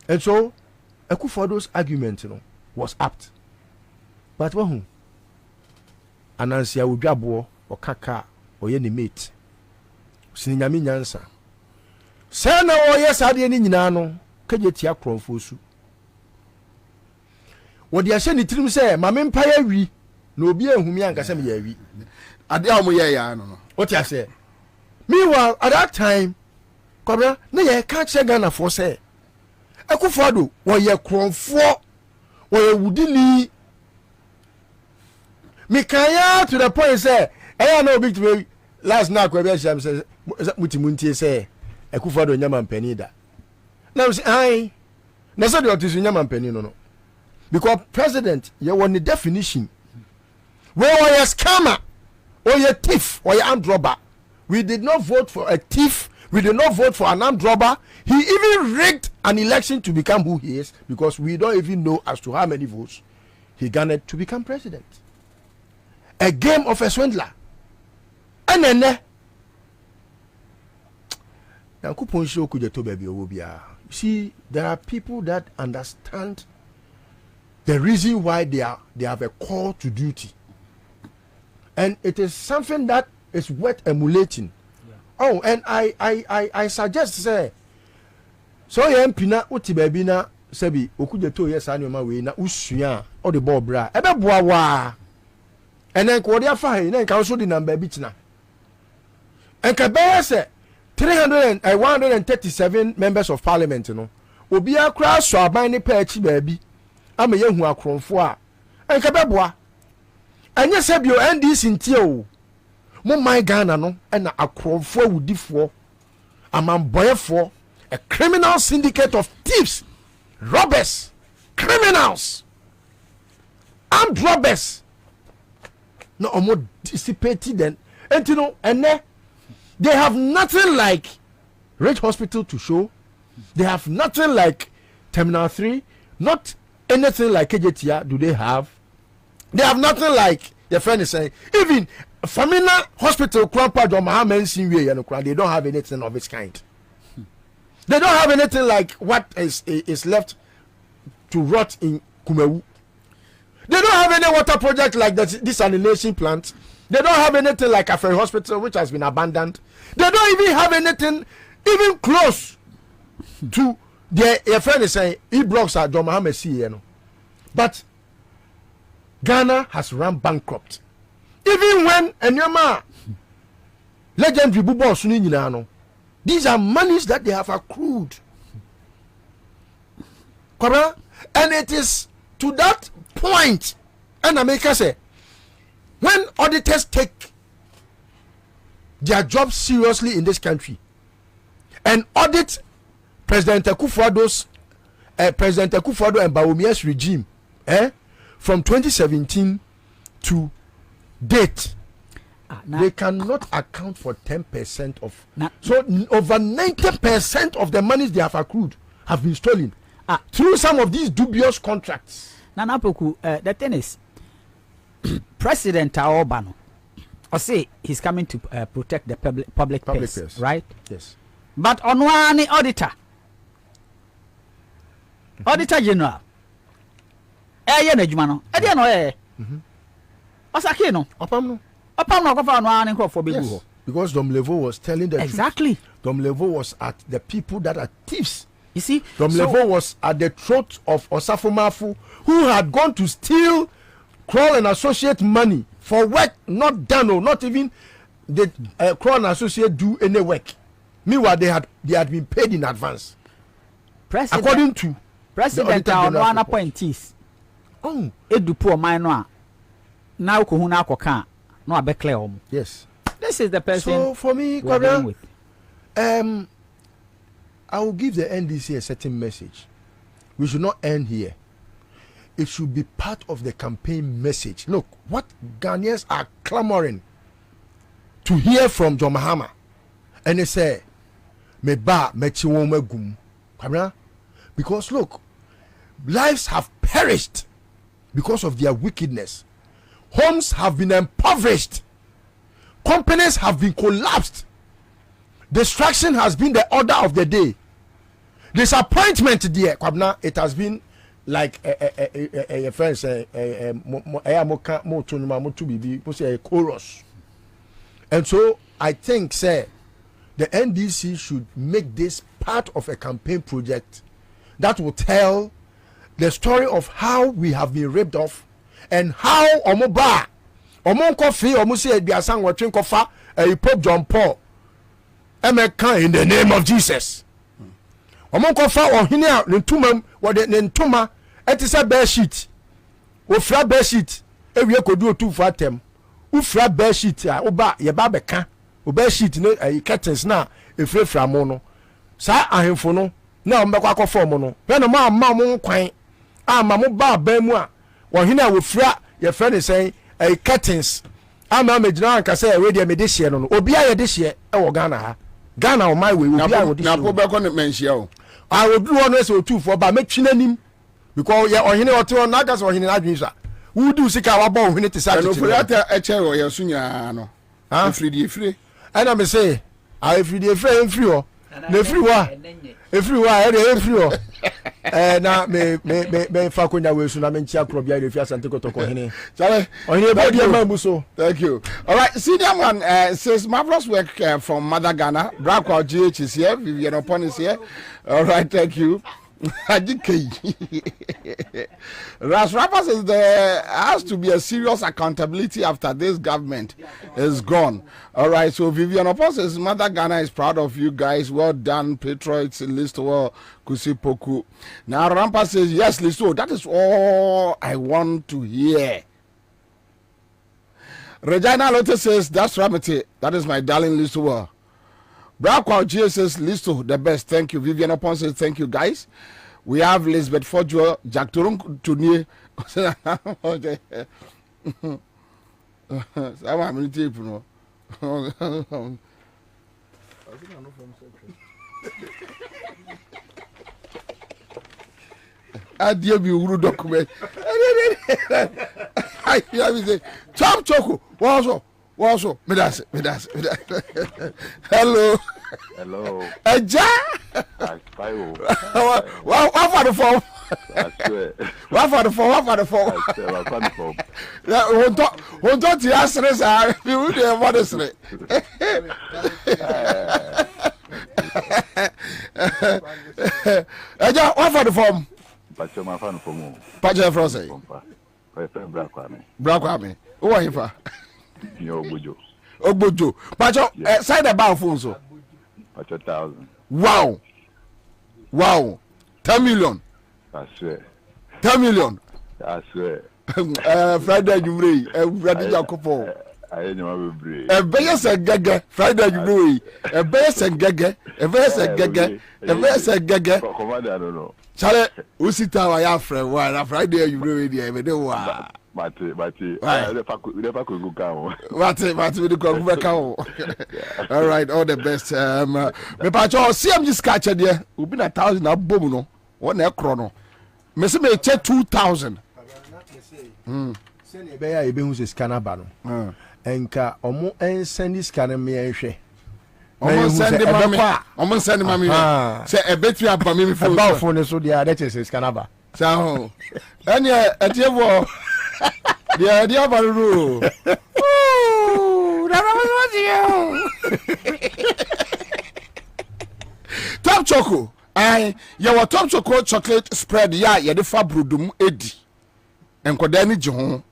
and so Akufo-Addo's argument no was apt but wahu anansia odwabo okaka oye ne mate sininyame nyansa say na oye sade ni nyina no kaje tia kronfo su what the Ashen Trim say, Mamma Empire we no be a Humian Casam Yavi. Adiamu ya no. What I say? Meanwhile, at that time, Cobra, no, you can't say Ghana for say. Akufado, where you crawl for, where you wouldn't me kaya to the point say, I know big to last night, where Sham says, Mutimunti say, Akufado Yaman Penida. Now, I, Nasa the autism Yaman Penino. Because president, you want the definition. Where are you scammer, or you thief, or you armed robber? We did not vote for a thief. We did not vote for an armed robber. He even rigged an election to become who he is because we don't even know as to how many votes he garnered to become president. A game of a swindler. And then, you see, there are people that understand the reason why they have a call to duty. And it is something that is worth emulating. Oh, and I suggest say so pina uti baby na sebi okuje to yes anoma we na usua all the ball bra ebe boa wa and then ko dia fa he na kan so the number bi tina and ka be say 137 members of parliament no obi akra so aban ne pa achi baby ama yehu akronfo a and ka be boa anya sebio NDC ntie o mo my Ghana no and akromfo awudifo amamboyefo a criminal syndicate of thieves, robbers, criminals, armed robbers. No more dissipated then. And you know, and they have nothing like Rich Hospital to show. They have nothing like Terminal 3, not anything like KJTR do they have. They have nothing like your friend is saying, even Famina Hospital, Krapa, they don't have anything of its kind. They don't have anything like what is left to rot in Kumewu. They don't have any water project like the desalination plant. They don't have anything like a ferry hospital which has been abandoned. They don't even have anything even close to their friend is saying E-blocks are John Mohammed C. But Ghana has run bankrupt. Even when Enyama legendary Bubo Suni, these are monies that they have accrued. Correct? And it is to that point, and America say, when auditors take their job seriously in this country and audit President Akufo-Addo's President Akufo-Addo and Bawumia's regime from 2017 to date, they cannot account for 10% of. So over 90% of the monies they have accrued have been stolen through some of these dubious contracts. Nana Poku, the thing is, President Obano, I say he's coming to protect the public purse, right? Yes. But on one auditor general, Yes. Because Dom Levo was telling the exactly truth. Dom Levo was at the people that are thieves. You see, Dom Levo was at the throat of Osafo Mafu, who had gone to steal Kroll and Associate money for work not done, or not even the Kroll and Associate do any work. Meanwhile, they had been paid in advance. According to President one appointees. Oh, Edu poor minor. Now kuhuna koka no abekle. Yes. This is the person. So for me, Kwabra, I will give the NDC a certain message. We should not end here. It should be part of the campaign message. Look, what Ghanaians are clamoring to hear from John Mahama, and they say, "Me ba me chiwo me gum," because look, lives have perished because of their wickedness. Homes have been impoverished. Companies have been collapsed. Destruction has been the order of the day. Disappointment there, Kwabna, it has been like a friend say a chorus. And so I think, say, the NDC should make this part of a campaign project that will tell the story of how we have been ripped off and how omo coffee say aduasa nwotwe nkofa Pope John Paul Emeka in the name of Jesus. Omo kofa ohene a ntuma wode ne ntuma etise bear sheet. Ofra bear sheet ewie kodu otufu atem. Ufra bear sheet a oba ye ba beka. O bear sheet no curtains na efrefra mo no. Sa ahemfo no na ombekwa akofo mo no. Hwe no ma mo kwan. Ama mo ba mu a ohene a wofra ye friend say curtains. Ama megina anka say we dey me de hye no. Obi a ye de hye e wo Ghana ha. Ghana on my way we be able to na po be ko menhia o I will do one say two for ba metwi nanim because ye ohene ote on aka say ohene adwin sa we do sika wa ba ohene te sa no for that e che o ye sunya no free ana me say I free o na free wa e free o na me fa konya we su na me ntia kro bia refi asante kotoko ohene chale ohene ba dia ma buso. Thank you. All right, senior man says marvelous work from Mother Ghana. Brakwa GH is here, Vivian Opon is here. All right, thank you. Ras Rapper says there has to be a serious accountability after this government is gone. All right, so Vivian Opon says Mother Ghana is proud of you guys. Well done, Patriots. Listo Kusipoku. Now Rampa says yes, Listo. That is all I want to hear. Regina Lotte says that's Ramete. That is my darling Listo. Brakwa G says Listo the best. Thank you. Vivian Opon says thank you guys. We have Lisbeth Fojo, Jack Turun Tuni. Adia bi wuru document. I hear me say, Tom Choco, Waso, me das. Hello. Eja. What for the form? What for the form? Won don't you ask us are you there what is it? Eja, what for the form? Pacho ma fan form. Pacho from say. Brakwa. Who are you for? Yo Ogbojo. Pacho, side about phone so. Pacho 1,000. Wow. 10 million. I swear. 10 million. I swear. Friday you bring. Ready Jacopo. I know we bring. Beyes and Gaga. Friday you bring. Beyes and Gaga. Beyes and Gaga. Beyes and Gaga. Commander, I don't know. Chale, usita wa ya friend. Why Friday you bring there? Me do wa. Mati, never could go down. Mati, we do go back out. All right, all the best. Me pacho, CMG scratch there. We been 1,000 na boom no. One e krono. Me say me check 2,000. Send e be ya e be hu se scanner ba no. Enka omo send scanner me ehwe. Omo send mami. Say e betri aba me phone. Ba phone so dia that is scanner ba. So, any atievo dia baru. That was you. Top Choco. Your Top Choco chocolate spread ya ye de fa brodum edi. Enkoda ni je ho.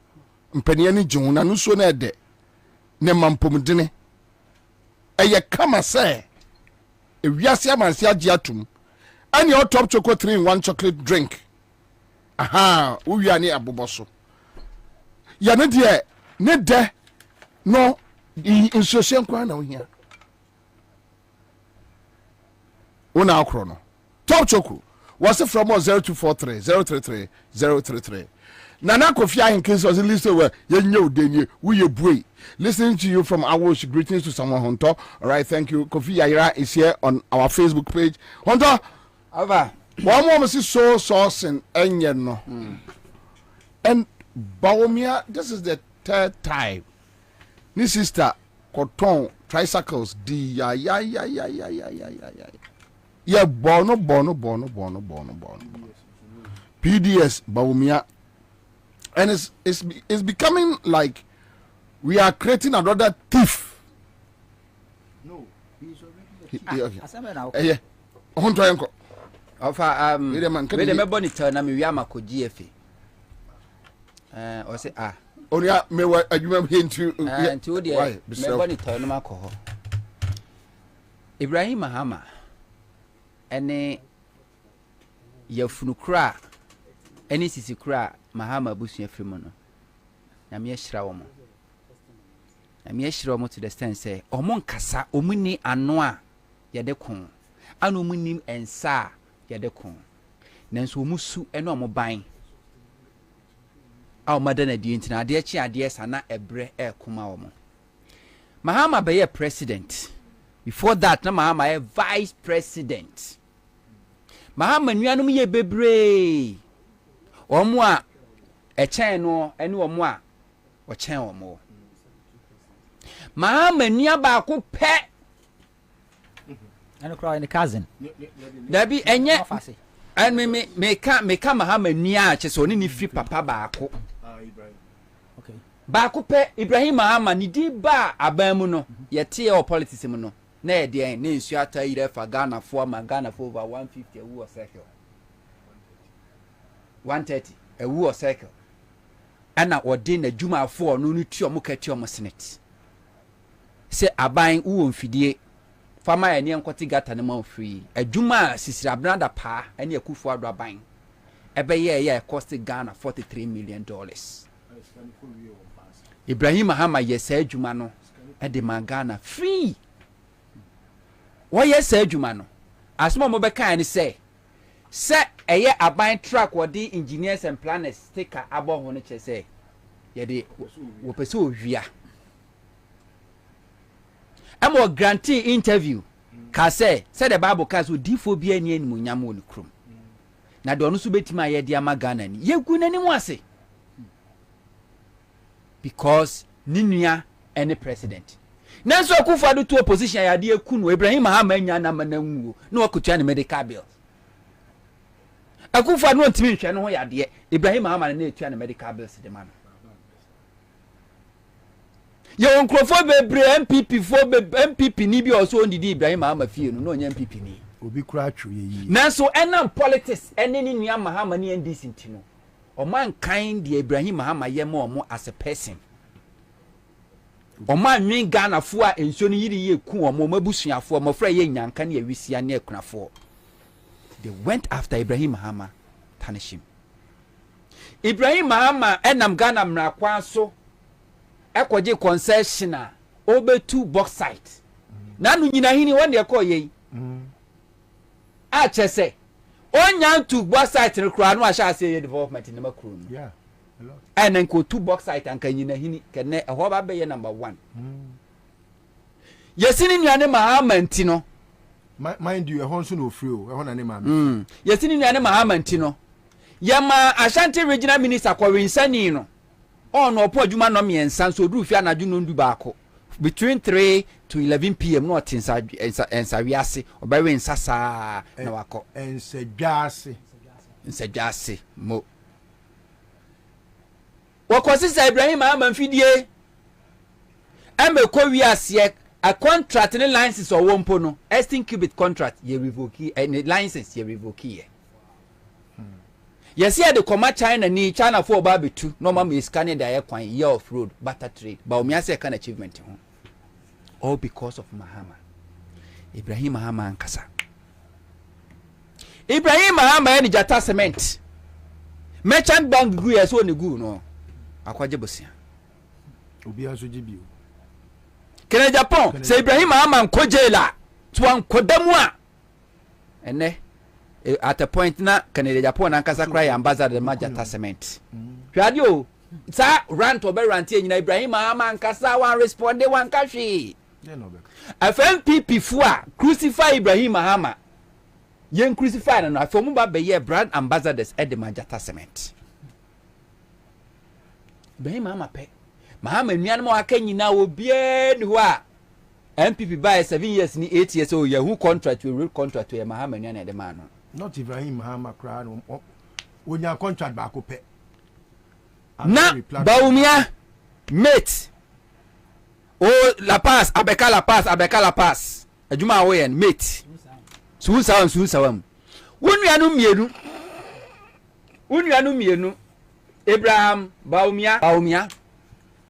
Mpani ni je ho na no so na ede. Ne mampomdene. Eye kama say. Ewiase amanse age atum. Any your Top Choco 3-in-1 chocolate drink. Aha, uwi ani aboboso. Ya ne de no insociation kwa na ohia. Una akro no. Top Choco was from 0243 033 033. Nana Kofi in case was list over yenye denye we bue. Listening to you from Awosh, greetings to someone Honto. All right, thank you. Kofi Yaira is here on our Facebook page. Honto, Ava. One more is so sauce and no. And Baumia, this is the third time. This sister Cotton tricycles D yeah bono. PDS Baumia. And it's becoming like we are creating another thief. No, he's already a thief. Yeah. Ofa we dey me bonitor na me wi amakoji efe. O say Onia me wa adwuma hintu. Nti wo dey me bonitor no makoho. Ibrahim Mahama ene yafunukura ene sisikura Mahama busu afrimu no. Na me yeshira wo mo. Na me yeshira wo mo to the stand say omo nkasa omuni ano a yede kon. Ano munim ensa yede kon. Nanso omusu ene omo ban. A omada na di ntina ade chi ade sana ebre ekoma wo mo. Mahama be president. Before that na Mahama a vice president. Mahama nuanum ye bebre. Omo a echen no ene omo a o chen omo. Mahama nua ba ko pe. And cry in the cousin. There be enye and me ka Mahama nua a cheso ni free papa ba ko. Okay. Ba ko pe Ibrahim Mahama ni di ba aban mu no yete e politics mu no. Na e de na nsu ata ire fa Ghana for ma Ghana for over 150 a wu circle 130 a wu circle ana ode na dwuma afo no no tuo mo ka tuo mo senate se aban wu mfidie fama ya ne nkoti gata ne man free adwuma sisira branda pa ene akufo ado aban ebe ye cost Ghana $43 million. Ibrahim Mahama yesa adwuma no e de man Ghana free. What yes say adwuma no asmo mo be kan ni say eye aban track what the engineers and planners sticker abo ho ne che say ye de wo pese ohwia amo guarantee interview ka say the bible ka so difo bia ni animu nyam woni krom na de onu so betima ye de ama Ghana ni yegu nani mu ase because ninua any president nanso akufa do to opposition ya de ekunu Ibrahim Mahama anya na mananwu na wakutua ne medical bills akufa no ntimi nhwe no ho ya de Ibrahim Mahama na etua ne medical bills de man ye nkrofo bebre MPP ni bi also ndidi Ibrahim Mahama fie no onye MPP ni obi kura atwo ye yi nanso enam politics ene ni nua Mahama ni NDC ntino o man kind de Ibrahim Mahama ye mo omo as a person. Oma nwen Ghana fo a enso no yiri ye ku omo mabusuafo mo fra ye nyanka na awisia na ekunafo. They went after Ibrahim Mahama, punish him. Ibrahim Mahama enam Ghana mrakwan so ekoje concession a obetu bauxite. Na nu nyina hini won de ekọ ye. A chese onya tu bauxite rekura no a sha say development in makuru. Yeah. A lot. And then go to bauxite and kan nyina hini kene ehọ ba be ye number 1. Yesini nuane Mahama ntino. Mind you, a honso no free o, ehọ na ne ma. Yesini nuane Mahama ntino. Yama Ashanti regional minister kwa winsani no. No opo adwuma no miensa so duru fi anadwo no ndu baako. Between 3 to 11 p.m. no ensa wiase obawe nsasa na wako. Ensa mo. Wakosisa Ibrahim Mahama mfidie ko wiase a contract ne license or wompo no 18 cubic contract ye revoke and license ye revoke ye. Yes, here the comma China for Barbie 2 no mama is scanning the air kwan year of road butter trade but me say can achievement all because of Mahama. Ibrahim Mahama ankasa Ibrahim Mahama any jata cement merchant bank gu yes one gu no akwaje bosia obi aso jibi o kene Japan say Ibrahim Mahama nkojela to ankodamu a ene at a point na Canada Japan ankasa cry ambassador the Majata cement. Radio sa rant obe rant nyina Ibrahim Mahama ankasa wan responde wan kahwe. FMPP fu a crucify Ibrahim Mahama. Yen crucify na afomu ba be ye brand ambassadors at the Majata cement. Ibrahim Mahama pe. Mahama nuan mo aka nyina obie ni ho a MPP by 7 years ni 8 years so who contract we real contract to Mahama nuan e de man no. Not Ibrahim Mahama cry no when your contract back up na Baumia mate oh La Paz Abeka La Paz adwuma we en mate su sawam Wunuanu mienu. Abraham Baumia